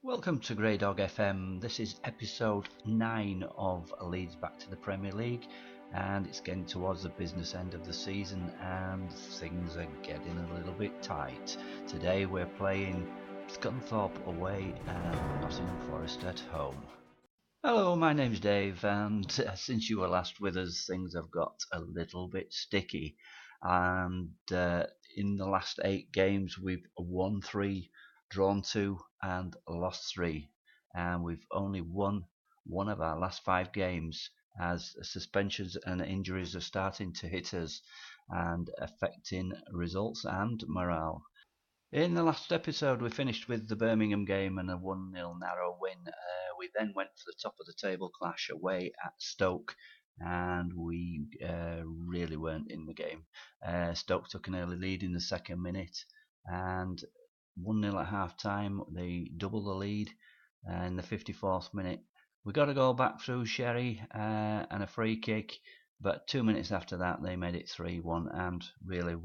Welcome to Grey Dog FM. This is episode 9 of Leeds back to the Premier League, and it's getting towards the business end of the season and things are getting a little bit tight. Today we're playing Scunthorpe away and Nottingham Forest at home. Hello, my name's Dave, and since you were last with us, things have got a little bit sticky. And in the last 8 games, we've won 3, drawn 2, and lost 3. And we've only won one of our last 5 games, as suspensions and injuries are starting to hit us and affecting results and morale. In the last episode, we finished with the Birmingham game and a 1-0 narrow win. We then went for the top of the table clash away at Stoke, and we really weren't in the game. Stoke took an early lead in the second minute, and 1-0 at half time. They doubled the lead in the 54th minute. We got a goal back through Sherry and a free kick, but 2 minutes after that they made it 3-1, and really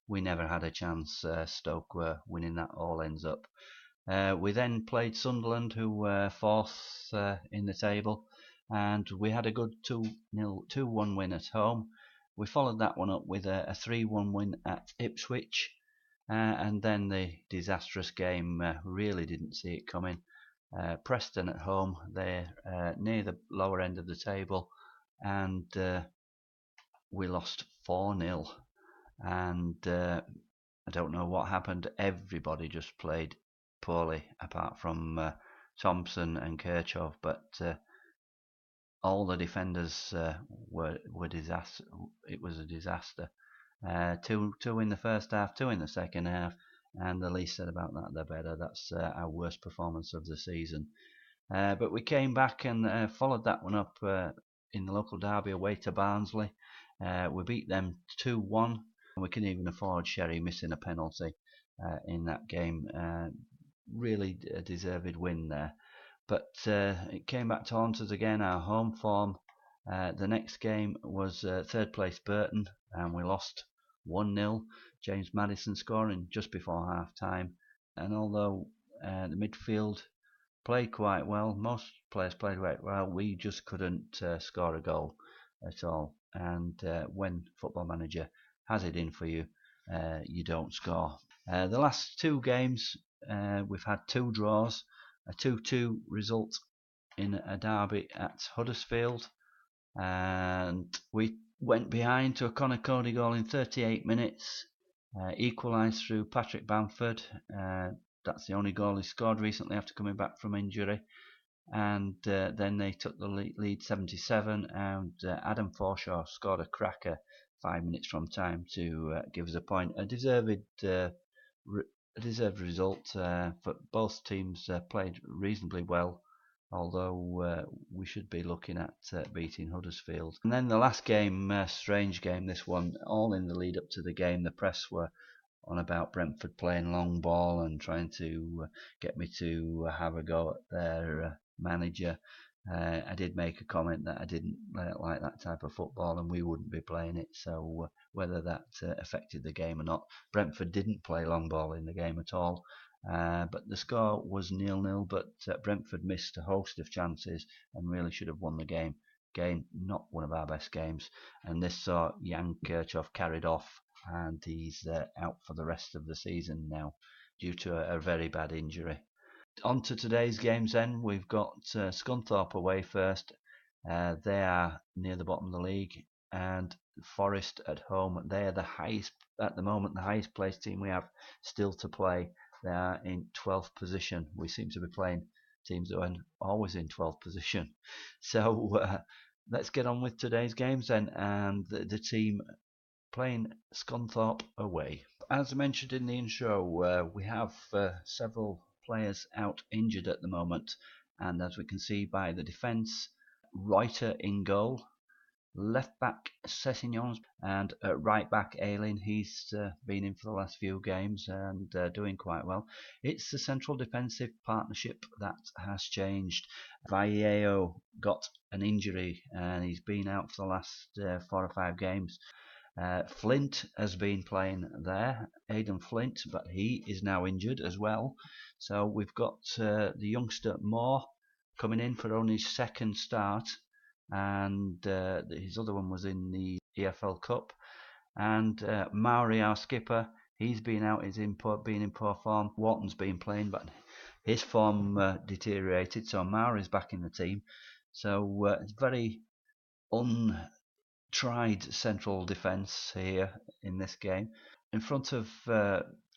we never had a chance. Stoke were winning that all ends up. We then played Sunderland, who were 4th in the table, and we had a good 2-1 win at home. We followed that one up with a 3-1 win at Ipswich, and then the disastrous game. Really didn't see it coming. Preston at home, they're near the lower end of the table, and we lost 4-0. And I don't know what happened. Everybody just played poorly, apart from Thompson and Kirchhoff, but all the defenders were disaster. It was a disaster. 2 in the first half, 2 in the second half, and the least said about that, the better. That's our worst performance of the season. But we came back and followed that one up in the local derby away to Barnsley. We beat them 2-1. We can even afford Sherry missing a penalty in that game. Really a deserved win there. But it came back to haunt us again, our home form. The next game was 3rd place Burton, and we lost 1-0. James Maddison scoring just before half time. And although the midfield played quite well, most players played quite well, we just couldn't score a goal at all. And when Football Manager has it in for you, you don't score. The last 2 games, we've had 2 draws, a 2-2 result in a derby at Huddersfield, and we went behind to a Connor Cody goal in 38 minutes, equalised through Patrick Bamford. That's the only goal he scored recently after coming back from injury. And then they took the lead 77, and Adam Forshaw scored a cracker 5 minutes from time to give us a point. A deserved result. For both teams played reasonably well, although we should be looking at beating Huddersfield. And then the last game, strange game, this one, all in the lead up to the game. The press were on about Brentford playing long ball and trying to get me to have a go at their manager. I did make a comment that I didn't like that type of football and we wouldn't be playing it, so whether that affected the game or not. Brentford didn't play long ball in the game at all, but the score was 0-0, but Brentford missed a host of chances and really should have won the game. Again, not one of our best games, and this saw Jan Kirchhoff carried off, and he's out for the rest of the season now due to a very bad injury. On to today's games then. We've got Scunthorpe away first. They are near the bottom of the league, and Forest at home. They are the highest at the moment, the highest placed team we have still to play. They are in 12th position. We seem to be playing teams that are always in 12th position. So let's get on with today's games then, and the team playing Scunthorpe away. As I mentioned in the intro, we have several players out injured at the moment, and as we can see by the defence, Reuter in goal, left back Sessignon, and right back Aylin. He's been in for the last few games and doing quite well. It's the central defensive partnership that has changed. Vallejo got an injury and he's been out for the last 4 or 5 games. Flint has been playing there, Aidan Flint, but he is now injured as well. So we've got the youngster Moore coming in for only his second start, and his other one was in the EFL Cup. And Maori, our skipper, he's been out, been in poor form. Wharton's been playing, but his form deteriorated, so Maori's back in the team. So it's very untried central defence here in this game. In front of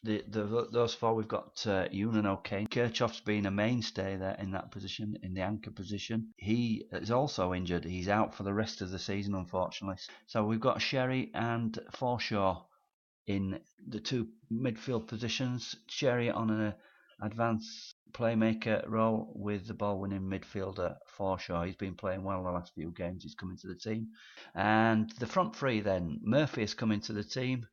those four, we've got Ewan O'Kane. Kirchhoff's been a mainstay there in that position, in the anchor position. He is also injured. He's out for the rest of the season, unfortunately. So we've got Sherry and Forshaw in the two midfield positions. Sherry on an advanced playmaker role with the ball-winning midfielder Forshaw. He's been playing well the last few games. He's coming to the team. And the front three then. Murphy is coming to the team.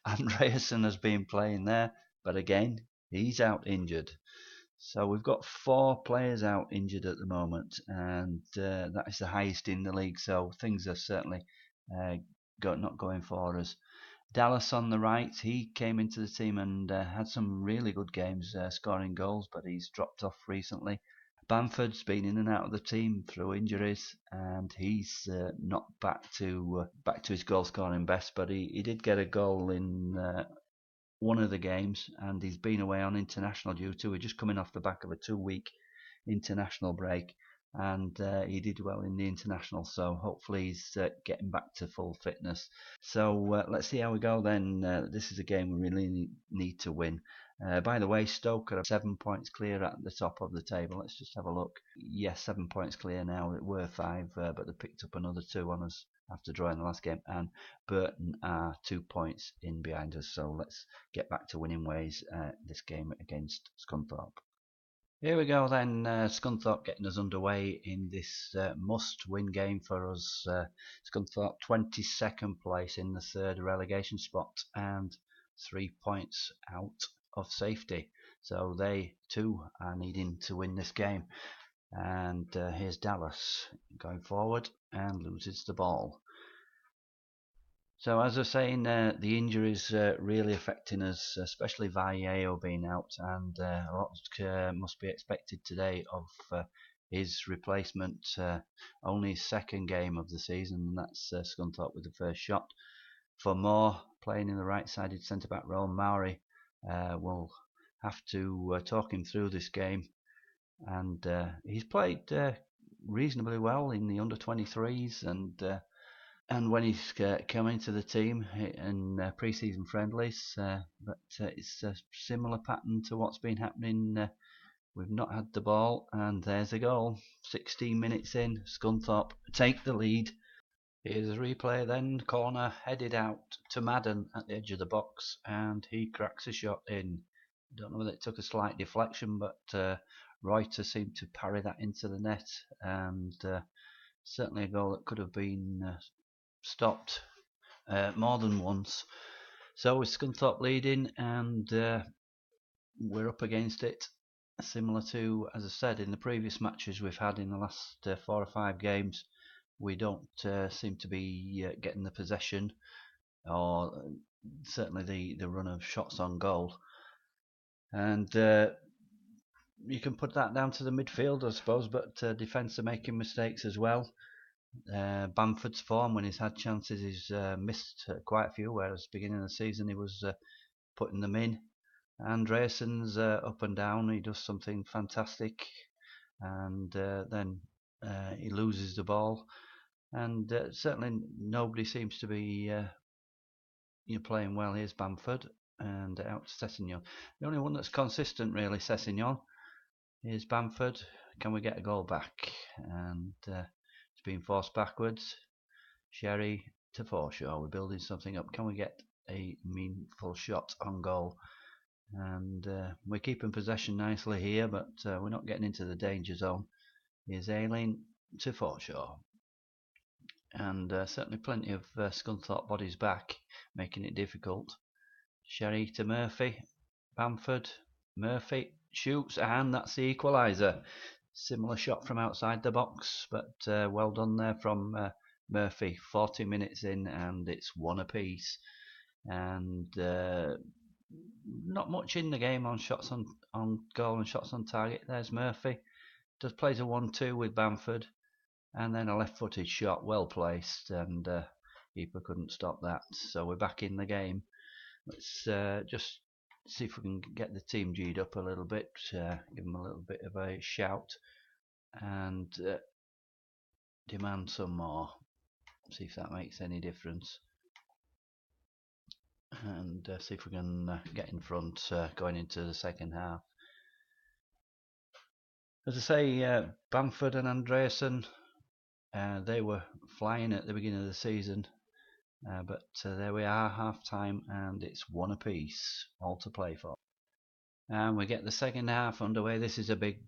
Andreasen has been playing there, but again, he's out injured. So we've got 4 players out injured at the moment, and that is the highest in the league. So things are certainly not going for us. Dallas on the right, he came into the team and had some really good games scoring goals, but he's dropped off recently. Bamford's been in and out of the team through injuries, and he's not back to his goal scoring best, but he did get a goal in one of the games, and he's been away on international duty. We're just coming off the back of a 2-week international break, and he did well in the international, so hopefully he's getting back to full fitness. So let's see how we go then. This is a game we really need to win. By the way, Stoke are 7 points clear at the top of the table. Let's just have a look. Yes, 7 points clear now. It were 5, but they picked up another 2 on us after drawing the last game, and Burton are 2 points in behind us. So let's get back to winning ways this game against Scunthorpe. Here we go then, Scunthorpe getting us underway in this must-win game for us. Scunthorpe 22nd place in the 3rd relegation spot and 3 points out of safety. So they too are needing to win this game. And here's Dallas going forward and loses the ball. So as I was saying, the injuries really affecting us, especially Vallejo being out, and a lot must be expected today of his replacement. Only his 2nd game of the season, and that's Scunthorpe with the first shot. For Moore, playing in the right-sided centre-back role, Maori will have to talk him through this game. And he's played reasonably well in the under-23s, and when he's come into the team in pre-season friendlies, but it's a similar pattern to what's been happening. We've not had the ball, and there's a goal. 16 minutes in, Scunthorpe take the lead. Here's a replay then, corner headed out to Madden at the edge of the box, and he cracks a shot in. Don't know whether it took a slight deflection, but Reuter seemed to parry that into the net, and certainly a goal that could have been stopped more than once. So with Scunthorpe leading, and we're up against it, similar to, as I said, in the previous matches we've had in the last 4 or 5 games. We don't seem to be getting the possession, or certainly the run of shots on goal. And you can put that down to the midfield, I suppose, but defence are making mistakes as well. Bamford's form, when he's had chances, he's missed quite a few, whereas beginning of the season he was putting them in. Andreasen's up and down. He does something fantastic, and then he loses the ball, and certainly nobody seems to be playing well. Here's Bamford, and out to Sessignon. The only one that's consistent really, Sessignon. Here's Bamford. Can we get a goal back? And it's been forced backwards. Sherry to Forshaw. We're building something up. Can we get a meaningful shot on goal? And we're keeping possession nicely here, but we're not getting into the danger zone. Here's Aileen to Forshaw. And certainly plenty of Scunthorpe bodies back, making it difficult. Sherry to Murphy. Bamford. Murphy shoots, and that's the equaliser. Similar shot from outside the box, but well done there from Murphy 40 minutes in, and it's one apiece. And not much in the game on shots on goal and shots on target. There's Murphy. Just plays a 1-2 with Bamford, and then a left-footed shot, well placed, and keeper couldn't stop that. So we're back in the game. Let's just see if we can get the team G'd up a little bit, give them a little bit of a shout, and demand some more. See if that makes any difference, and see if we can get in front going into the second half. As I say, Bamford and Andreasen, they were flying at the beginning of the season, but there we are, half time, and it's one apiece, all to play for. And we get the second half underway. This is a big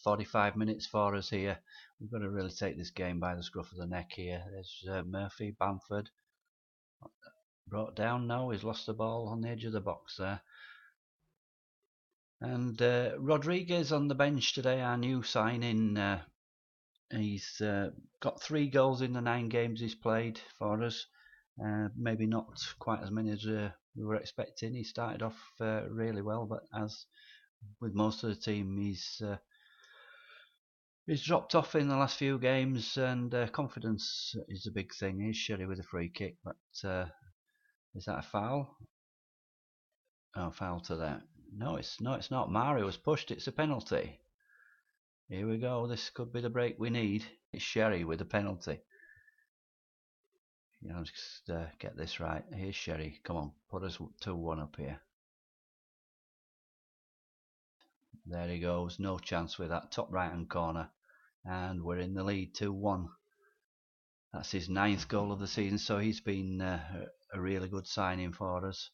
45 minutes for us here. We've got to really take this game by the scruff of the neck here. There's Murphy, Bamford. Brought down, no, he's lost the ball on the edge of the box there. And Rodriguez on the bench today, our new signing. He's got 3 goals in the 9 games he's played for us. Maybe not quite as many as we were expecting. He started off really well, but as with most of the team, he's dropped off in the last few games, and confidence is a big thing. Here's Sherry with a free kick, but is that a foul? Oh, foul to that. No, it's not. Mario was pushed. It's a penalty. Here we go. This could be the break we need. It's Sherry with a penalty. You know, just get this right. Here's Sherry. Come on, put us 2-1 up here. There he goes. No chance with that top right-hand corner, and we're in the lead, 2-1. That's his 9th goal of the season, so he's been a really good signing for us.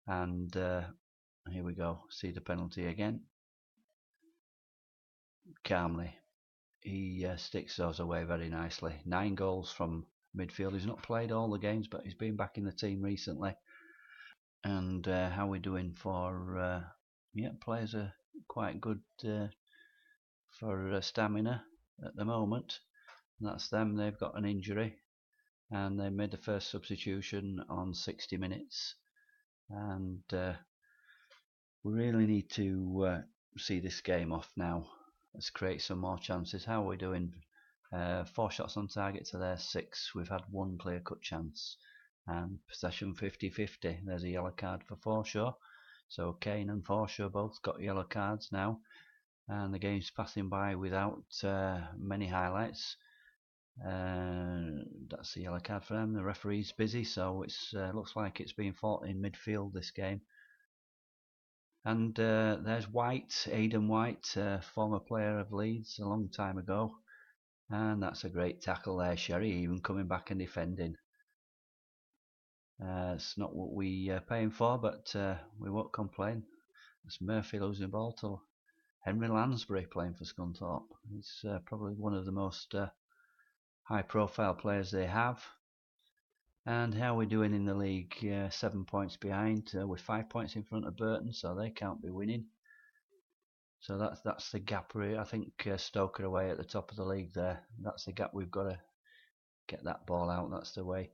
And here we go. See the penalty again. Calmly, he sticks those away very nicely. 9 goals from midfield. He's not played all the games, but he's been back in the team recently. And how are we doing for players are quite good for stamina at the moment. And that's them. They've got an injury, and they made the first substitution on 60 minutes. And we really need to see this game off now. Let's create some more chances. How are we doing? 4 shots on target to their 6. We've had 1 clear-cut chance, and possession 50-50. There's a yellow card for Forshaw. So Kane and Forshaw both got yellow cards now, and the game's passing by without many highlights. That's the yellow card for them. The referee's busy, so it looks like it's being fought in midfield, this game. And there's White, Aidan White, former player of Leeds a long time ago. And that's a great tackle there, Sherry, even coming back and defending. It's not what we pay him for, but we won't complain. It's Murphy losing the ball to Henry Lansbury playing for Scunthorpe. He's probably one of the most high-profile players they have. And how are we doing in the league? 7 points behind. We're 5 points in front of Burton, so they can't be winning. So that's the gap. I think Stoke are away at the top of the league there. That's the gap we've got to get that ball out. That's the way.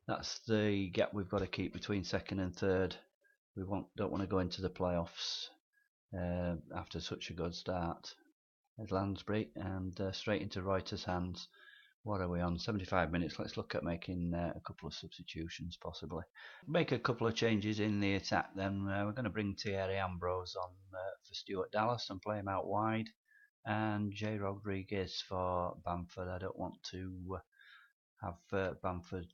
That's the gap we've got to keep between second and third. We don't want to go into the playoffs after such a good start. There's Lansbury, and straight into Reuter's hands. What are we on? 75 minutes. Let's look at making a couple of substitutions, possibly. Make a couple of changes in the attack then. We're going to bring Thierry Ambrose on for Stuart Dallas and play him out wide. And J. Rodriguez for Bamford. I don't want to have Bamford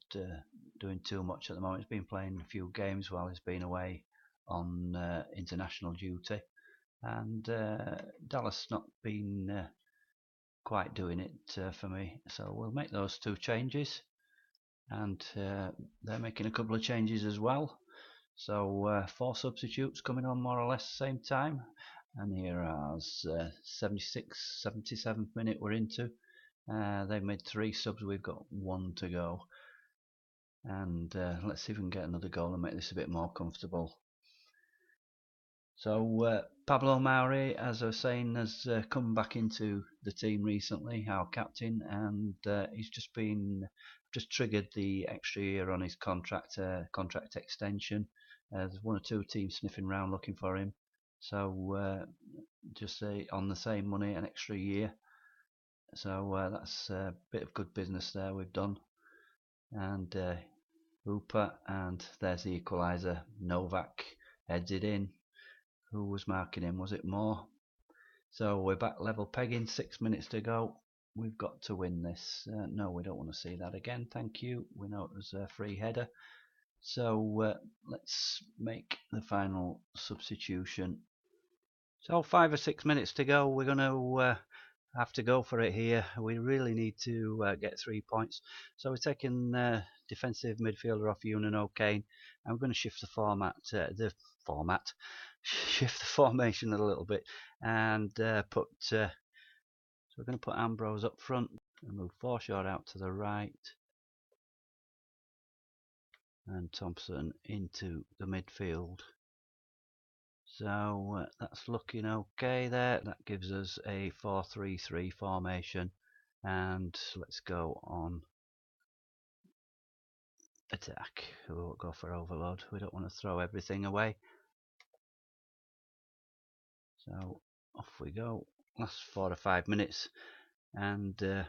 doing too much at the moment. He's been playing a few games while he's been away on international duty. And Dallas not been quite doing it for me, so we'll make those 2 changes, and they're making a couple of changes as well, so 4 substitutes coming on more or less same time. And here are 76th, 77th minute we're into. They've made 3 subs, we've got 1 to go, and let's see if we can get another goal and make this a bit more comfortable. So Pablo Mauri, as I was saying, has come back into the team recently, our captain, and he's just triggered the extra year on his contract extension. There's one or two teams sniffing around looking for him, so just say on the same money, an extra year. So that's a bit of good business there we've done. And Hooper, and there's the equaliser. Novak heads it in. Who was marking him? Was it Moore? So we're back level pegging, 6 minutes to go. We've got to win this. No, we don't want to see that again, thank you. We know it was a free header. So let's make the final substitution. So 5 or 6 minutes to go. We're going to have to go for it here. We really need to get 3 points. So we're taking defensive midfielder off Eunan O'Kane. And we're going to shift the shift the formation a little bit, and so we're going to put Ambrose up front and move Forshaw out to the right, and Thompson into the midfield. So that's looking okay there. That gives us a 4-3-3 formation, and let's go on attack. We won't go for overload. We don't want to throw everything away. So off we go. Last 4 or 5 minutes, and as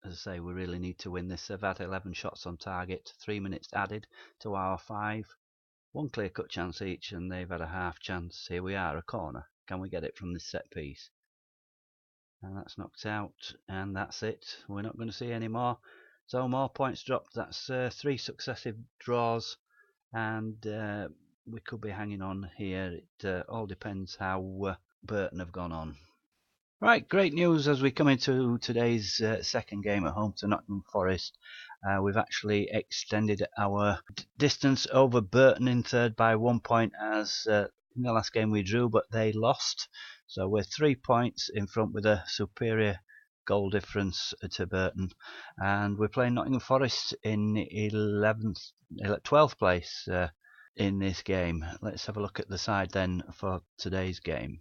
I say, we really need to win this. They've had 11 shots on target, 3 minutes added to our 5. One clear cut chance each, and they've had a half chance. Here we are, a corner. Can we get it from this set piece? And that's knocked out, and that's it. We're not going to see any more. So more points dropped. That's 3 successive draws, and we could be hanging on here. It all depends how Burton have gone on. Right, great news as we come into today's second game at home to Nottingham Forest. We've actually extended our distance over Burton in third by 1 point, as in the last game we drew, but they lost. So we're 3 points in front with a superior goal difference to Burton. And we're playing Nottingham Forest in 12th place in this game. Let's have a look at the side then for today's game.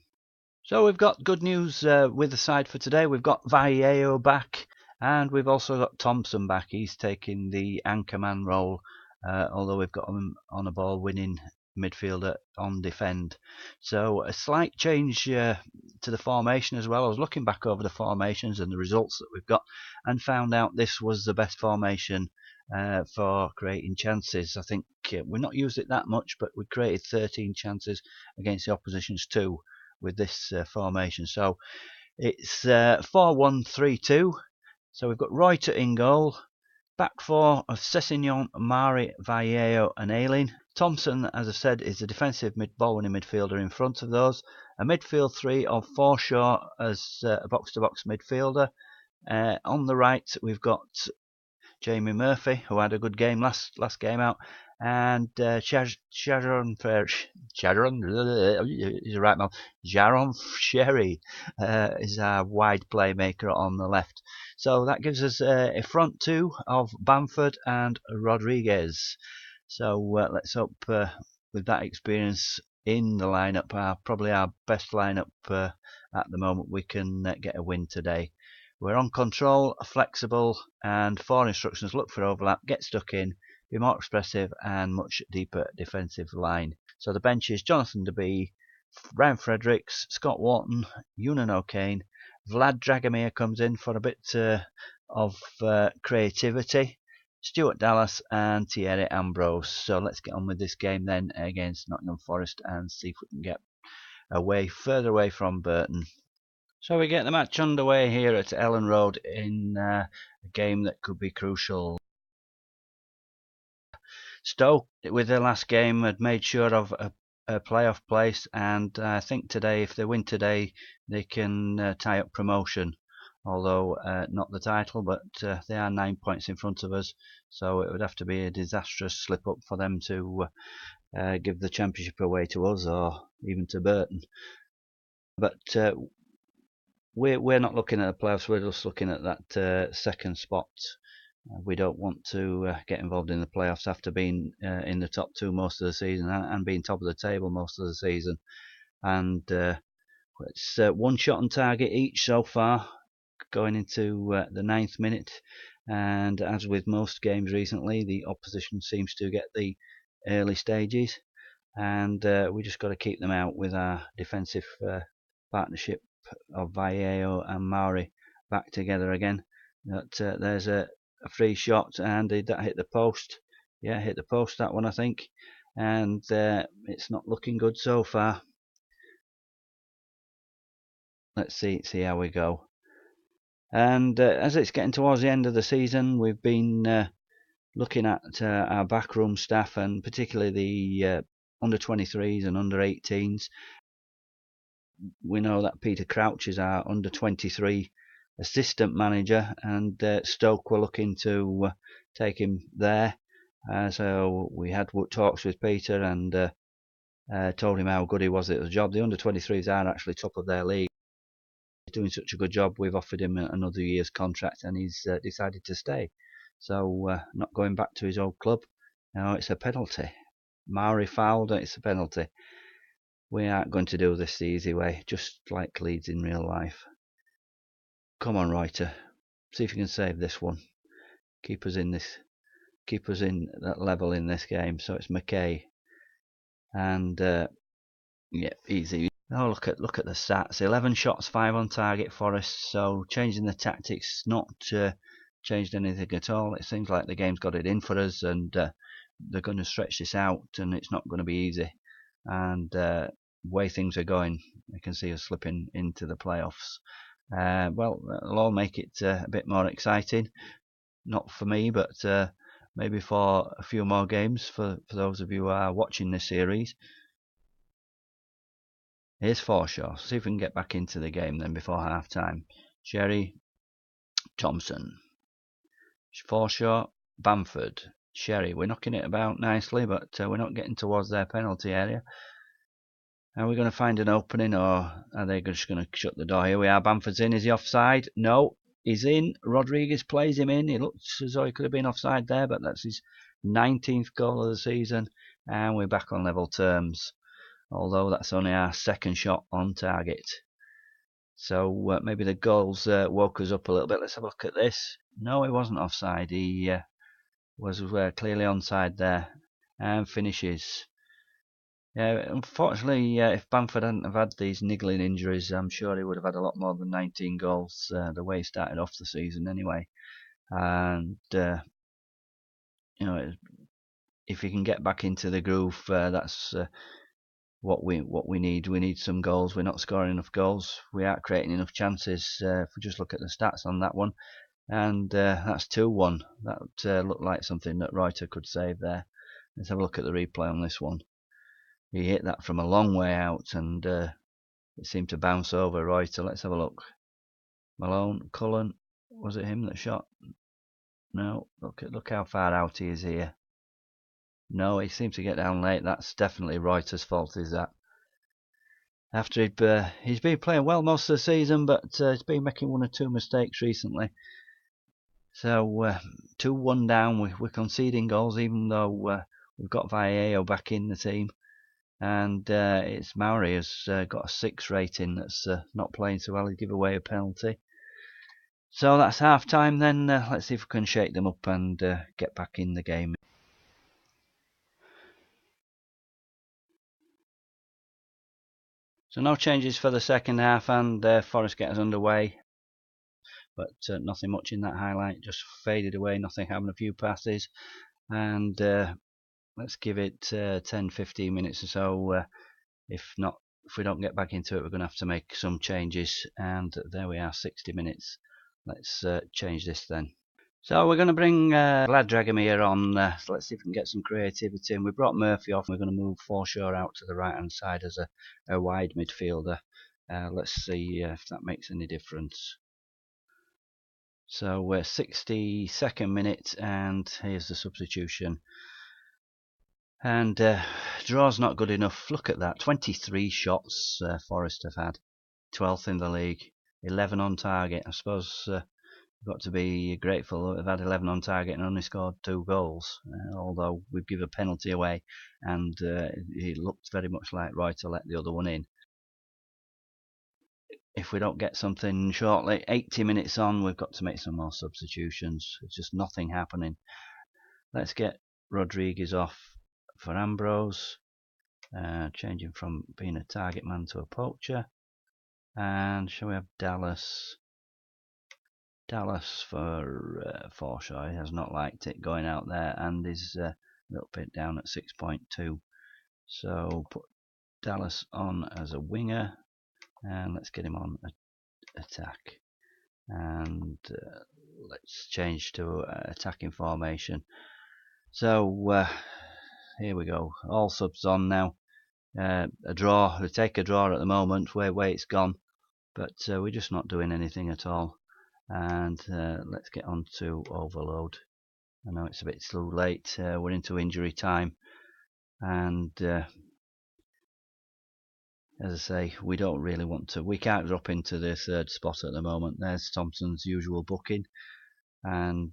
So we've got good news with the side for today. We've got Vallejo back, and we've also got Thompson back. He's taking the anchorman role, although we've got him on a ball-winning midfielder on defend. So a slight change to the formation as well. I was looking back over the formations and the results that we've got, and found out this was the best formation for creating chances. I think we've not used it that much, but we created 13 chances against the opposition's 2 with this formation. So it's 4-1-3-2. So we've got Reuter in goal, back 4 of Sessegnon, Mari, Vallejo and Ayling. Thompson, as I said, is a defensive ball-winning midfielder in front of those. A midfield 3 of Forshaw as a box-to-box midfielder. On the right we've got Jamie Murphy, who had a good game last game out, and Jaron Sherry is our wide playmaker on the left. So that gives us a front 2 of Bamford and Rodriguez. So let's hope with that experience in the lineup, probably our best lineup at the moment, we can get a win today. We're on control, flexible, and 4 instructions: look for overlap, get stuck in, be more expressive, and much deeper defensive line. So the bench is Jonathan DeBee, Ryan Fredericks, Scott Wharton, Eunan O'Kane. Vlad Dragomir comes in for a bit of creativity, Stuart Dallas and Thierry Ambrose. So let's get on with this game then against Nottingham Forest and see if we can get further away from Burton. So we get the match underway here at Ellen Road in a game that could be crucial. Stoke, with their last game, had made sure of a playoff place, and I think today, if they win today, they can tie up promotion. Although not the title, but they are 9 points in front of us, so it would have to be a disastrous slip-up for them to give the championship away to us or even to Burton. But we're not looking at the playoffs, we're just looking at that second spot. We don't want to get involved in the playoffs after being in the top 2 most of the season and being top of the table most of the season. and it's one shot on target each so far, going into the 9th minute. And as with most games recently, the opposition seems to get the early stages, and we just got to keep them out with our defensive partnership of Vallejo and Mauri back together again. There's a free shot, and did that hit the post? Yeah, hit the post, that one, I think. And it's not looking good so far. Let's see how we go. And as it's getting towards the end of the season, we've been looking at our backroom staff, and particularly the under 23s and under 18s. We know that Peter Crouch is our under 23 assistant manager, and Stoke were looking to take him there. So we had talks with Peter and told him how good he was at the job. The under 23s are actually top of their league. He's doing such a good job, we've offered him another year's contract, and he's decided to stay. So not going back to his old club. No, it's a penalty. Mauri fouled, and it's a penalty. We aren't going to do this the easy way, just like Leeds in real life. Come on, Reuter, see if you can save this one. Keep us in that level in this game. So it's McKay, and yeah, easy. Oh, look at the stats. 11 shots, 5 on target, Forest. So changing the tactics, not changed anything at all. It seems like the game's got it in for us, and they're going to stretch this out, and it's not going to be easy. And the way things are going, I can see us slipping into the playoffs. Well, it'll all make it a bit more exciting. Not for me, but maybe for a few more games for those of you who are watching this series. Here's Forshaw. See if we can get back into the game then before half time. Sherry, Thompson, Forshaw, Bamford, Sherry. We're knocking it about nicely, but we're not getting towards their penalty area. Are we going to find an opening, or are they just going to shut the door? Here we are. Bamford's in. Is he offside? No, he's in. Rodriguez plays him in. He looks as though he could have been offside there, but that's his 19th goal of the season, and we're back on level terms. Although that's only our second shot on target. So maybe the goals woke us up a little bit. Let's have a look at this. No, he wasn't offside. He was clearly onside there, and finishes. Unfortunately, if Bamford hadn't have had these niggling injuries, I'm sure he would have had a lot more than 19 goals the way he started off the season anyway. And you know, if he can get back into the groove, that's what we need. We need some goals. We're not scoring enough goals. We aren't creating enough chances. If we just look at the stats on that one, and that's 2-1. That looked like something that Reuter could save there. Let's have a look at the replay on this one. He hit that from a long way out, and it seemed to bounce over Reuter. Let's have a look. Malone, Cullen, was it him that shot? No. Look how far out he is here. No, he seemed to get down late. That's definitely Reuter's fault, is that? After he's been playing well most of the season, but he's been making one or two mistakes recently. So 2-1 down. We're conceding goals, even though we've got Vallejo back in the team. And it's Mauri who's got a 6 rating. That's not playing so well. He give away a penalty. So that's half time then. Let's see if we can shake them up and get back in the game. So no changes for the second half, and Forest get us underway. But nothing much in that highlight. Just faded away. Nothing, having a few passes. And let's give it 10-15 minutes or so. If we don't get back into it, we're going to have to make some changes. And there we are, 60 minutes. Let's change this then. So we're going to bring Dragomir on. So let's see if we can get some creativity. And we brought Murphy off. We're going to move Forshaw out to the right hand side as a wide midfielder. Let's see if that makes any difference. So we're 62nd minute, and here's the substitution. And draw's not good enough. Look at that, 23 shots Forest have had, 12th in the league, 11 on target. I suppose we've got to be grateful that we've had 11 on target and only scored 2 goals, although we've given a penalty away, and it looked very much like Reuter let the other one in. if we don't get something shortly. 80 minutes on, we've got to make some more substitutions. It's just nothing happening. Let's get Rodriguez off for Ambrose, changing from being a target man to a poacher. And shall we have Dallas? Dallas for Forshaw. He has not liked it going out there and is a little bit down at 6.2. So put Dallas on as a winger, and let's get him on attack. And let's change to attacking formation. So here we go. All subs on now. A draw. We take a draw at the moment. Where it's gone, but we're just not doing anything at all. And let's get on to overload. I know it's a bit too late. We're into injury time, and as I say, we don't really want to. We can't drop into the third spot at the moment. There's Thompson's usual booking, and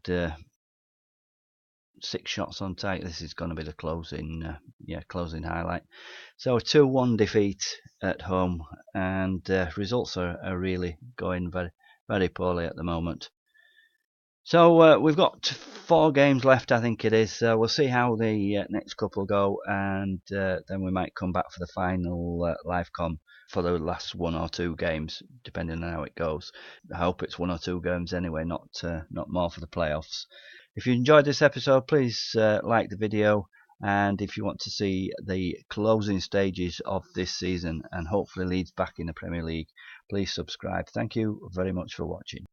6 shots on target. This is going to be the closing highlight. So a 2-1 defeat at home, and results are really going very, very poorly at the moment. So we've got 4 games left, I think it is. So we'll see how the next couple go, and then we might come back for the final live com for the last 1 or 2 games, depending on how it goes. I hope it's 1 or 2 games anyway, not more for the playoffs. If you enjoyed this episode, please like the video, and if you want to see the closing stages of this season and hopefully Leeds back in the Premier League, please subscribe. Thank you very much for watching.